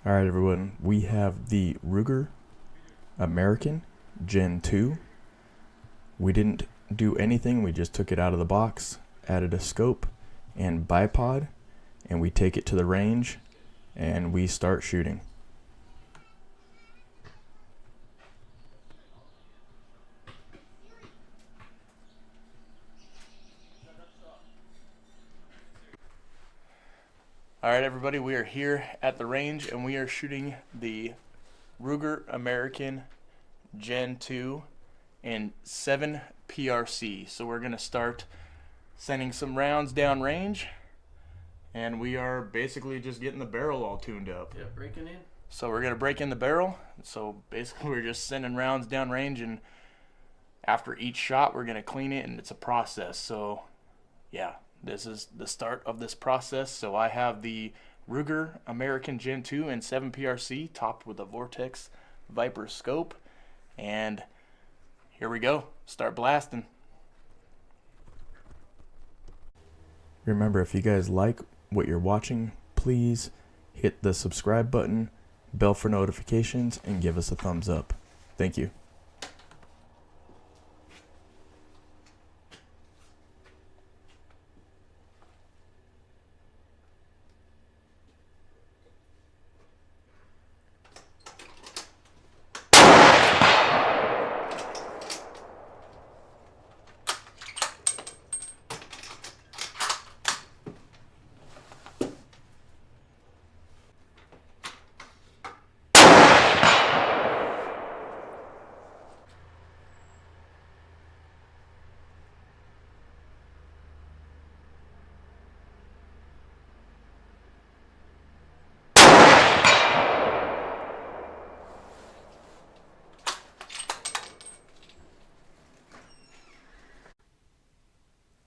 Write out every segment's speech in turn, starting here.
All right, everyone, we have the Ruger American Gen 2. We didn't do anything, we just took it out of the box, added a scope and bipod, and we take it to the range and we start shooting. All right, everybody, we are here at the range and we are shooting the Ruger American Gen 2 in 7 PRC. So we're going to start sending some rounds down range, and we are basically just getting the barrel all tuned up. Yeah, breaking in. So we're going to break in the barrel. So basically we're just sending rounds down range, and after each shot we're going to clean it, and it's a process. So yeah, this is the start of this process. So I have the Ruger American Gen 2 in 7 PRC topped with a Vortex Viper scope, and here we go. Start blasting. Remember, if you guys like what you're watching, please hit the subscribe button, bell for notifications, and give us a thumbs up. Thank you.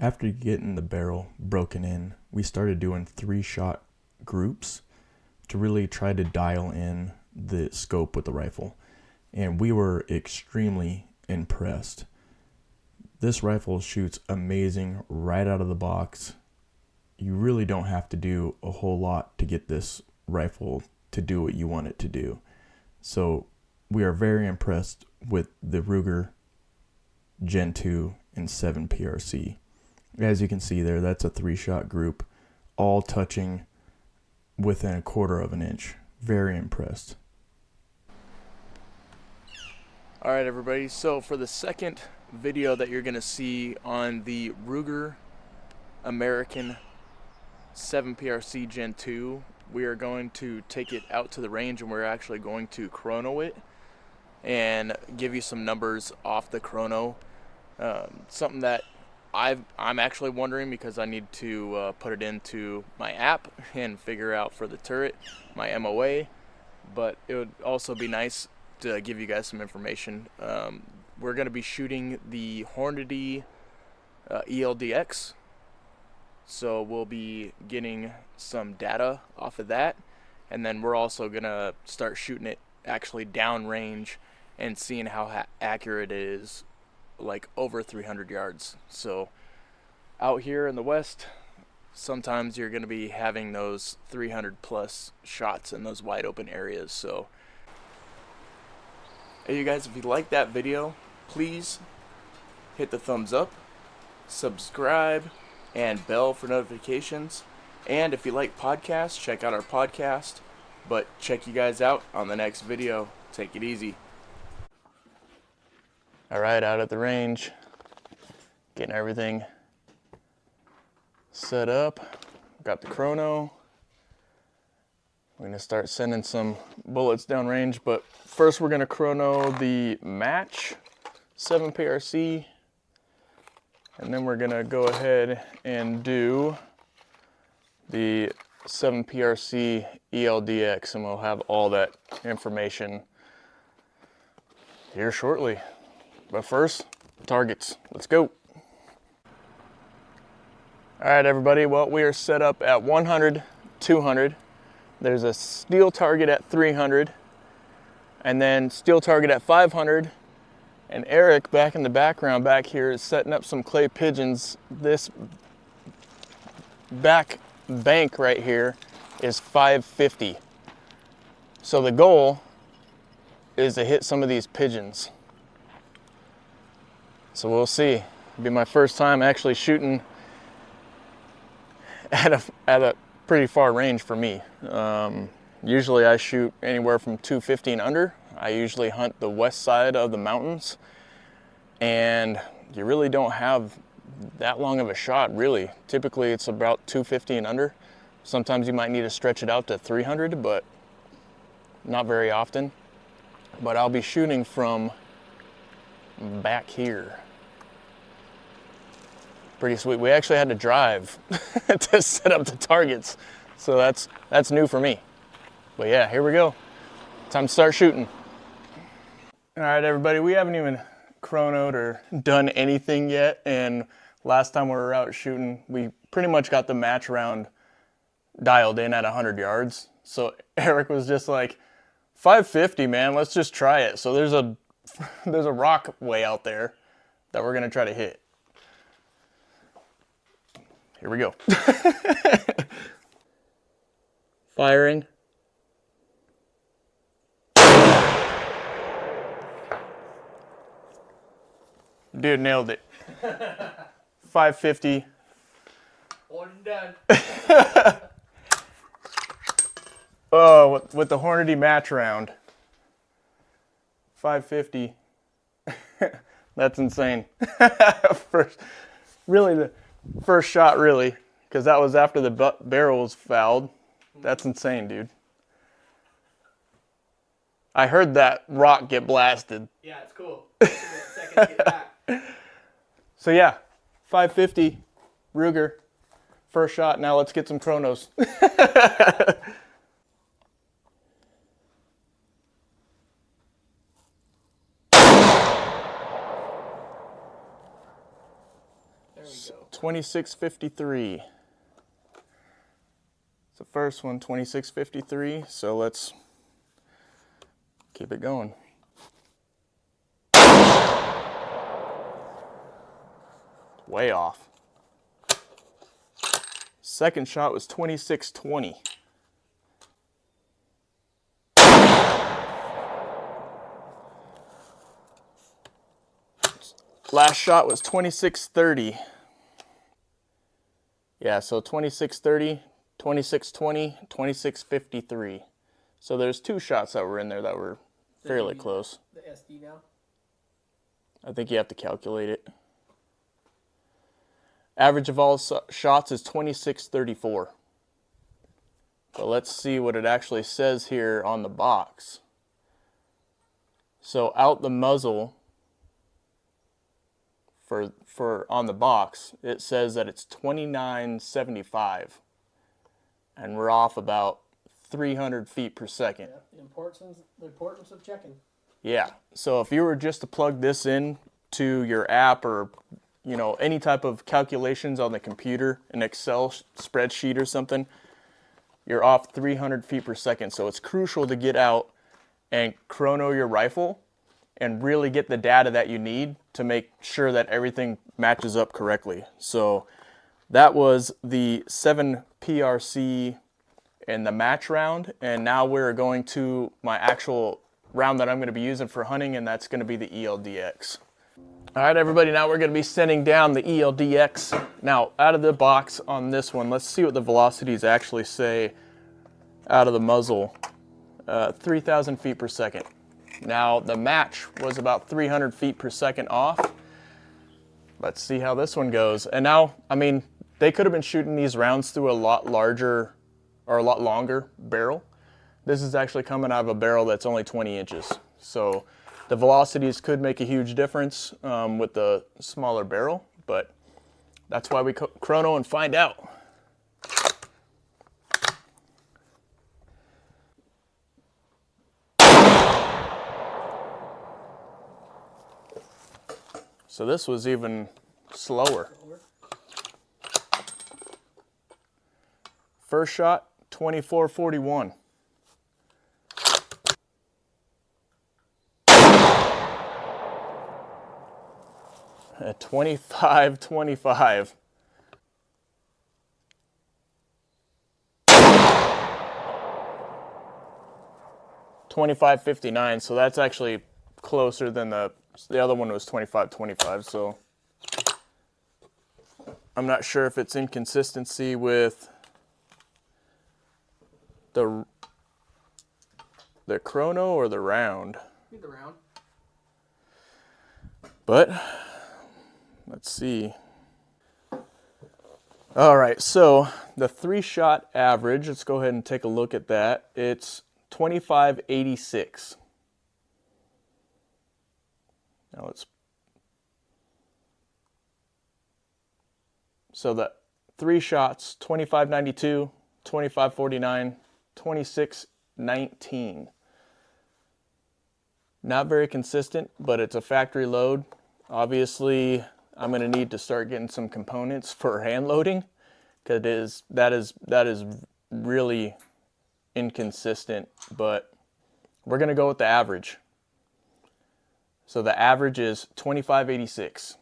After getting the barrel broken in, we started doing 3-shot groups to really try to dial in the scope with the rifle. And we were extremely impressed. This rifle shoots amazing right out of the box. You really don't have to do a whole lot to get this rifle to do what you want it to do. So we are very impressed with the Ruger Gen 2 in 7 PRC. As you can see there, that's a 3-shot group, all touching within 1/4 of an inch. Very impressed. All right, everybody. So for the second video that you're going to see on the Ruger American 7 PRC Gen 2, we are going to take it out to the range, and we're actually going to chrono it and give you some numbers off the chrono. Something that I'm actually wondering, because I need to put it into my app and figure out for the turret my MOA, but it would also be nice to give you guys some information. We're going to be shooting the Hornady ELDX, so we'll be getting some data off of that, and then we're also going to start shooting it actually downrange and seeing how accurate it is, like over 300 yards. So out here in the West, sometimes you're going to be having those 300 plus shots in those wide open areas. So hey, you guys, if you like that video, please hit the thumbs up, subscribe, and bell for notifications. And if you like podcasts, check out our podcast. But check you guys out on the next video. Take it easy. All right, out at the range, getting everything set up. Got the chrono. We're gonna start sending some bullets downrange, but first we're gonna chrono the match 7 PRC, and then we're gonna go ahead and do the 7 PRC ELDX, and we'll have all that information here shortly. But first, targets. Let's go. All right, everybody. Well, we are set up at 100, 200. There's a steel target at 300, and then steel target at 500. And Eric, back in the background back here, is setting up some clay pigeons. This back bank right here is 550. So the goal is to hit some of these pigeons. So we'll see. It'll be my first time actually shooting at a pretty far range for me. Usually I shoot anywhere from 250 and under. I usually hunt the west side of the mountains, and you really don't have that long of a shot, really. Typically it's about 250 and under. Sometimes you might need to stretch it out to 300, but not very often. But I'll be shooting from back here. Pretty sweet. We actually had to drive to set up the targets, so that's new for me. But yeah, here we go. Time to start shooting. All right, everybody, we haven't even chronoed or done anything yet, and last time we were out shooting, we pretty much got the match round dialed in at 100 yards. So Eric was just like, 550, man, let's just try it. So there's a rock way out there that we're gonna try to hit. Here we go. Firing. Dude, nailed it. 550. One done. Oh, with the Hornady match round. 550. That's insane. Really the first shot, really, because that was after the barrel was fouled. That's insane, dude. I heard that rock get blasted. Yeah, it's cool. It's a second to get back. So yeah, 550, Ruger, first shot. Now let's get some chronos. There we go. 2653. It's the first one, 2653. So let's keep it going. Way off. Second shot was 2620. Last shot was 2630. Yeah, so 2630, 2620, 2653. So there's two shots that were in there that were fairly close. The SD now? I think you have to calculate it. Average of all shots is 2634. But let's see what it actually says here on the box. So out the muzzle for on the box, it says that it's 2975. And we're off about 300 feet per second. Yeah, the importance of checking. Yeah, so if you were just to plug this in to your app or any type of calculations on the computer, an Excel spreadsheet or something, you're off 300 feet per second. So it's crucial to get out and chrono your rifle and really get the data that you need to make sure that everything matches up correctly. So that was the 7 PRC in the match round, and now we're going to my actual round that I'm going to be using for hunting, and that's going to be the ELDX. All right, everybody, now we're going to be sending down the ELDX. Now, out of the box on this one, let's see what the velocities actually say out of the muzzle. 3,000 feet per second. Now, the match was about 300 feet per second off. Let's see how this one goes. And now, I mean, they could have been shooting these rounds through a lot larger or a lot longer barrel. This is actually coming out of a barrel that's only 20 inches. So the velocities could make a huge difference with the smaller barrel, but that's why we chrono and find out. So this was even slower. First shot, 2441. At 2525. 25.59, so that's actually closer than the other one was 25.25, so I'm not sure if it's inconsistency with the chrono or the round. Maybe the round. But let's see. All right, so the 3-shot average, let's go ahead and take a look at that. It's 25.86. Now so the 3 shots, 25.92, 25.49, 26.19. Not very consistent, but it's a factory load. Obviously, I'm going to need to start getting some components for hand loading, because that is really inconsistent, but we're going to go with the average. So the average is 25.86.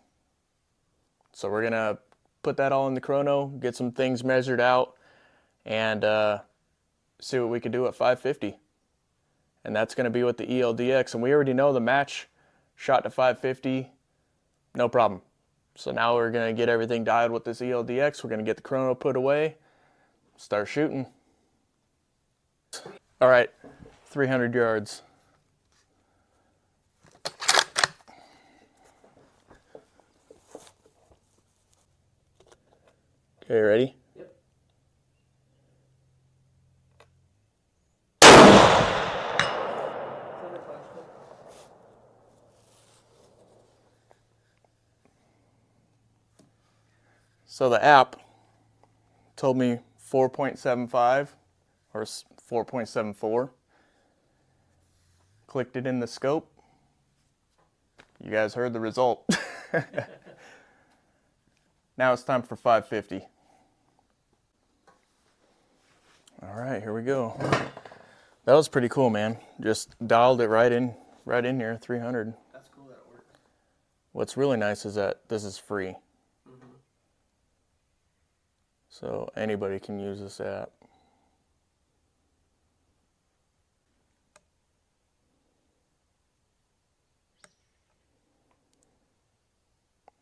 So we're going to put that all in the chrono, get some things measured out, and see what we can do at 550. And that's going to be with the ELDX. And we already know the match shot to 550, no problem. So now we're going to get everything dialed with this ELDX. We're going to get the chrono put away, start shooting. All right, 300 yards. Okay, ready? Yep. So the app told me 4.75 or 4.74. Clicked it in the scope. You guys heard the result. Now it's time for 550. All right, here we go. That was pretty cool, man. Just dialed it right in here, 300. That's cool that it works. What's really nice is that this is free. Mm-hmm. So anybody can use this app.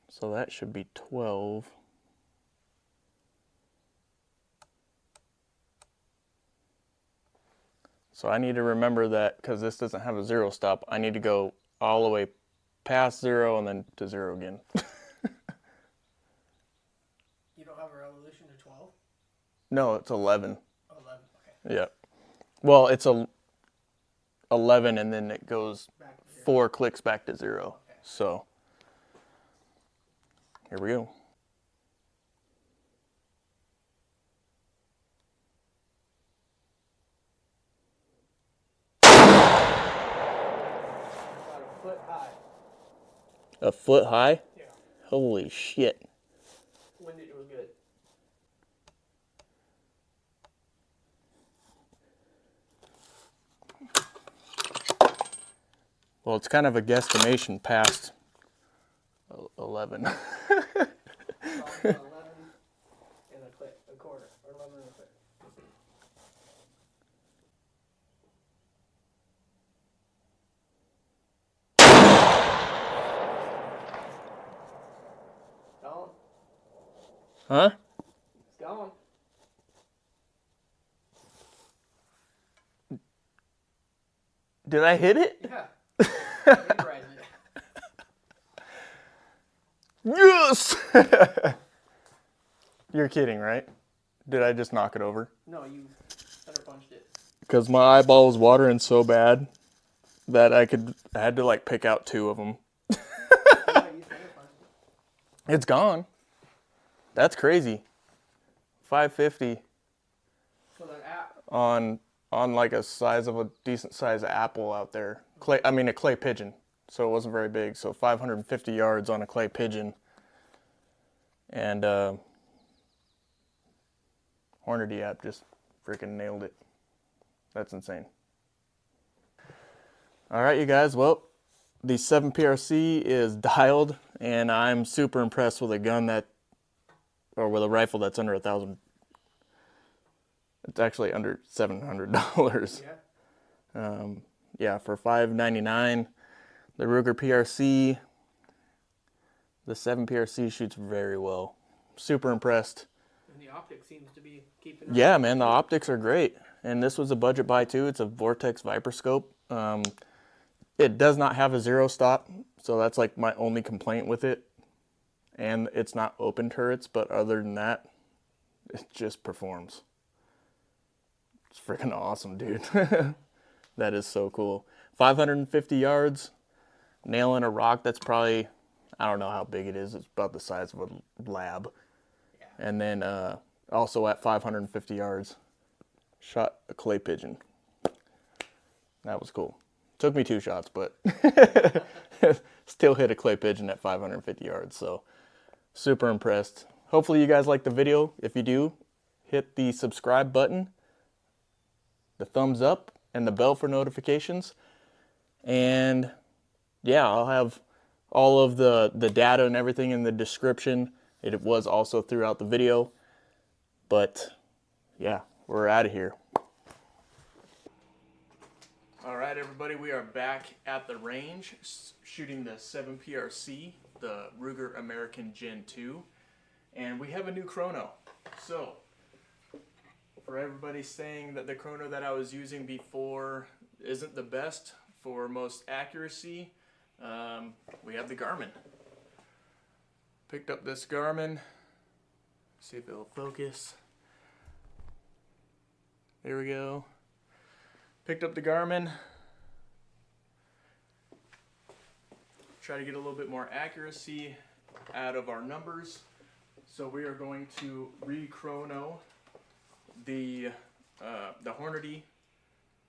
So that should be 12. So I need to remember that, because this doesn't have a 0 stop, I need to go all the way past 0 and then to 0 again. You don't have a revolution to 12? No, it's 11. 11, okay. Yeah. Well, it's 11 and then it goes Back to 0. 4 clicks back to 0. Okay. So here we go. About a foot high. A foot high? Yeah. Holy shit. Wind it was good. Well, it's kind of a guesstimation past 11. 11 and a quarter, or 11 and a quarter. Gone. Huh? It's gone. Did I hit it? Yeah. Vaporized it. Yes! You're kidding, right? Did I just knock it over? No, you center punched it. Because my eyeball was watering so bad that I had to like pick out 2 of them. Yeah, you center punched it. It's gone. That's crazy. 550 So that app. on like a size of a decent sized apple out there. A clay pigeon. So it wasn't very big. So 550 yards on a clay pigeon. And Hornady app just freaking nailed it. That's insane. All right, you guys. Well, the 7PRC is dialed, and I'm super impressed with a gun with a rifle that's under $1,000. It's actually under $700. Yeah. yeah, for $5.99. The Ruger PRC, the 7 PRC shoots very well. Super impressed. And the optic seems to be keeping up. Yeah, man, the optics are great. And this was a budget buy too. It's a Vortex Viper scope. It does not have a 0 stop, so that's like my only complaint with it. And it's not open turrets, but other than that, it just performs. It's freaking awesome, dude. That is so cool. 550 yards, nailing a rock that's probably, I don't know how big it is. It's about the size of a lab. Yeah. And then also at 550 yards, shot a clay pigeon. That was cool. Took me 2 shots, but still hit a clay pigeon at 550 yards. So super impressed. Hopefully you guys like the video. If you do, hit the subscribe button, the thumbs up, and the bell for notifications. And yeah, I'll have all of the data and everything in the description. It was also throughout the video. But yeah, we're out of here. All right, everybody, we are back at the range shooting the 7 PRC, the Ruger American Gen 2, and we have a new chrono. So, for everybody saying that the chrono that I was using before isn't the best for most accuracy, we have the Garmin. Picked up this Garmin. See if it'll focus. There we go. Picked up the Garmin. Try to get a little bit more accuracy out of our numbers. So we are going to re-chrono the Hornady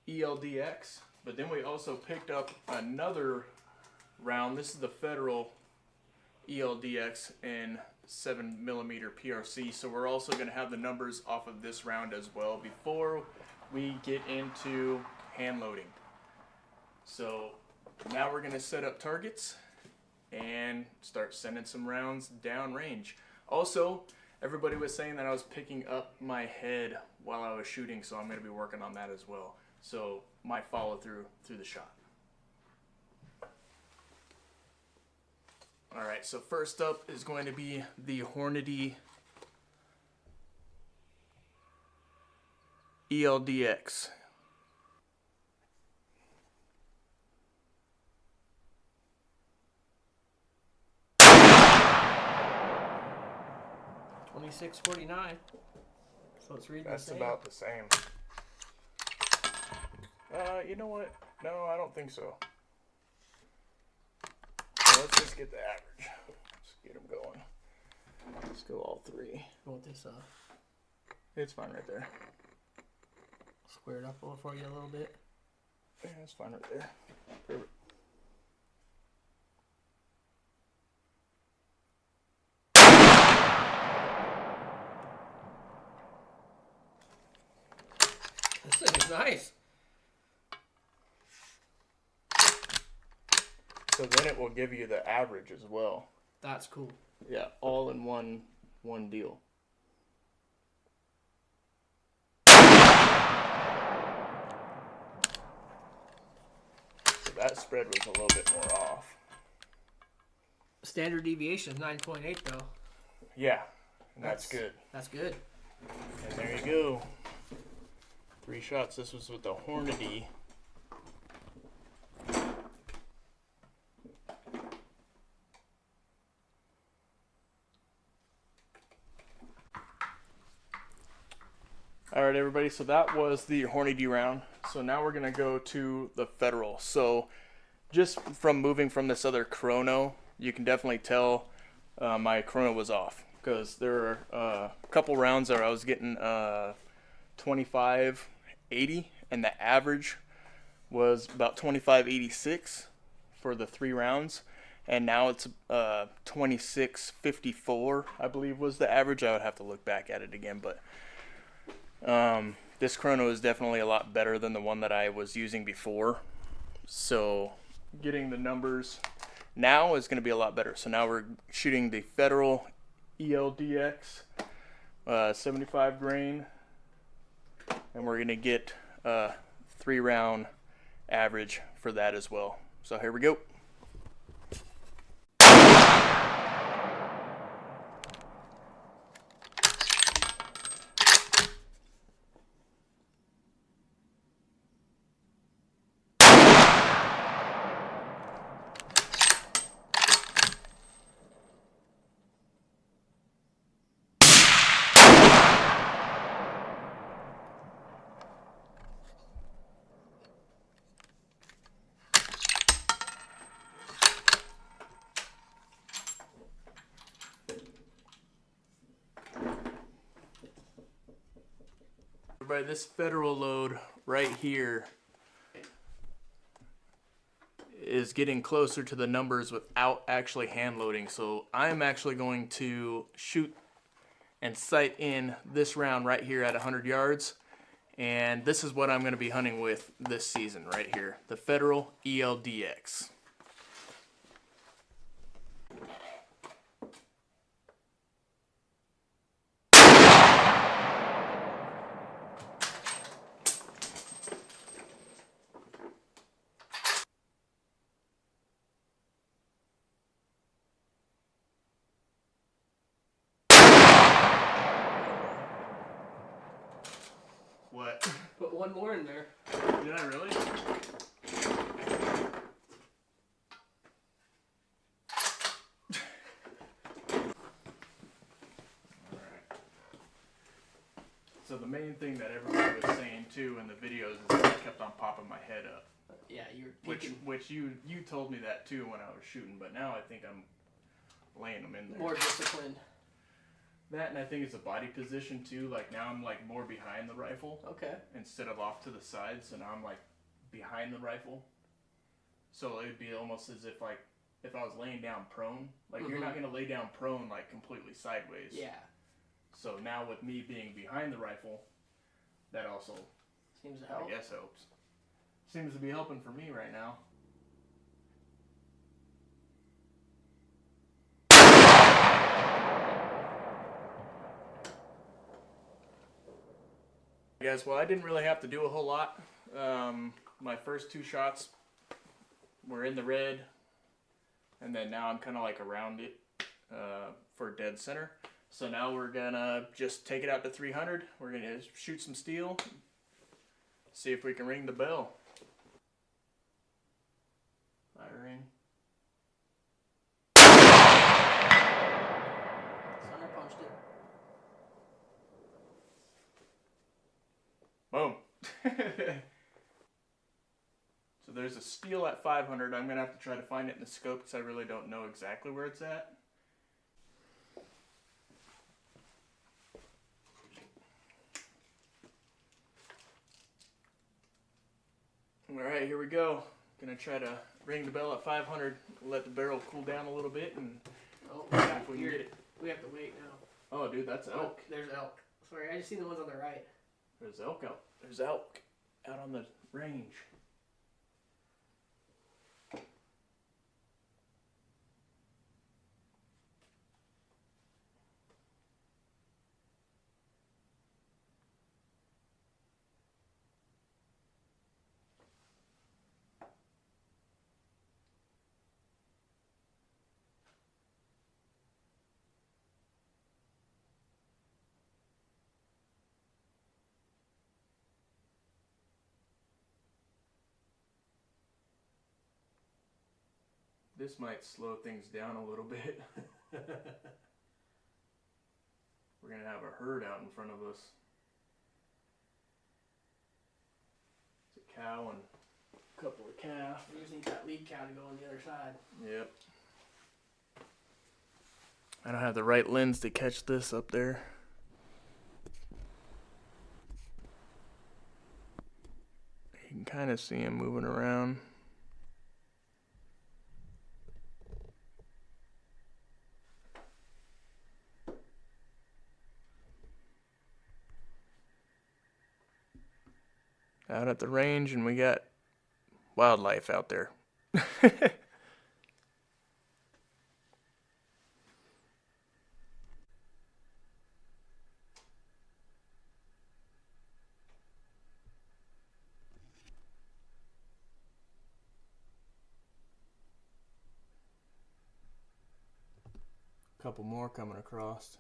ELDX. But then we also picked up another round. This is the Federal ELDX in 7mm PRC. So we're also going to have the numbers off of this round as well before we get into hand loading. So now we're going to set up targets and start sending some rounds down range. Also, everybody was saying that I was picking up my head while I was shooting, so I'm going to be working on that as well. So my follow through the shot. All right, so first up is going to be the Hornady ELDX. $26.49. So it's reading That's the same. about the same. You know what? No, I don't think so. So let's just get the average. Let's get them going. Let's go all 3. Want this It's fine right there. squared up for you a little bit. Yeah, it's fine right there. Perfect. This thing is nice. So then it will give you the average as well. That's cool. Yeah, all in one deal. So that spread was a little bit more off. Standard deviation is 9.8 though. Yeah, and that's good. That's good. And there you go. 3 shots. This was with the Hornady. Alright everybody, so that was the Hornady round. So now we're going to go to the Federal. So just from moving from this other chrono, you can definitely tell my chrono was off. Because there were a couple rounds where I was getting 25.80 and the average was about 25.86 for the 3 rounds. And now it's 26.54, I believe was the average. I would have to look back at it again, but this chrono is definitely a lot better than the one that I was using before. So getting the numbers now is going to be a lot better. So now we're shooting the Federal ELDX 75 grain, and we're going to get 3-round average for that as well. So here we go. Everybody, this federal load right here is getting closer to the numbers without actually hand loading. So I'm actually going to shoot and sight in this round right here at 100 yards. And this is what I'm going to be hunting with this season right here. The Federal ELDX. What? Put one more in there. Did I really? So the main thing that everybody was saying too in the videos is that I kept on popping my head up. Yeah, you were peeking. Which you told me that too when I was shooting, but now I think I'm laying them in there. More disciplined. That, and I think it's a body position too. Like now I'm like more behind the rifle. Okay. Instead of off to the side, so now I'm like behind the rifle. So it would be almost as if like if I was laying down prone. Like you're not gonna lay down prone like completely sideways. Yeah. So now with me being behind the rifle, that also seems to help. I guess helps. Seems to be helping for me right now. Guys, well, I didn't really have to do a whole lot. My first two shots were in the red, and then now I'm kind of like around it for dead center. So now we're gonna just take it out to 300. We're gonna shoot some steel, see if we can ring the bell. Firing. Center punched it. Boom. So there's a steel at 500. I'm gonna have to try to find it in the scope because I really don't know exactly where it's at. Alright, here we go. Gonna try to ring the bell at 500, let the barrel cool down a little bit, and Oh, see if we can get it. we have to wait now. Oh, dude, that's elk. Oh, there's elk. Sorry, I just seen the ones on the right. There's elk out. There's elk out on the range. This might slow things down a little bit. We're gonna have a herd out in front of us. It's a cow and a couple of calf. We just need that lead cow to go on the other side. Yep. I don't have the right lens to catch this up there. You can kind of see him moving around. Out at the range, and we got wildlife out there. couple more coming across.